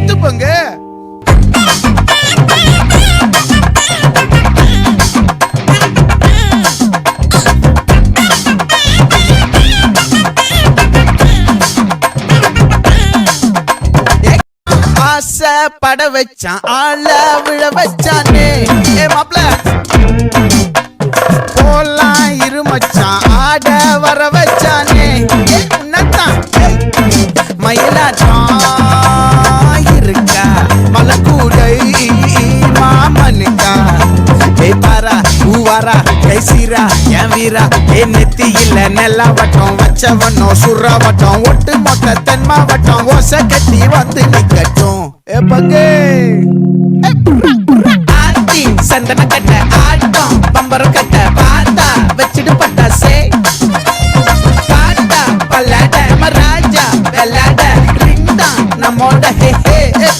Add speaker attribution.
Speaker 1: சுத்து பங்கு. பட வச்சான் ஆள விழ வச்சானே மாப்ள போலாம் இருமச்சான் ஆட வர வச்சானே உன்னத்தான் மயிலாட்டம் இருக்கா மலக்கூடை மாமனுக்கா பாரா ஊவாரா கைசீரா என் வீரா நெத்தி இல்ல நெல்லா வட்டம் வச்சவனோ சுறா வட்டம் ஒட்டு மொத்த தென் மாவட்டம் ஓசை கட்டி வந்து நிக்கட்டும் சந்தன கட்ட ஆட்டம் பம்பரம்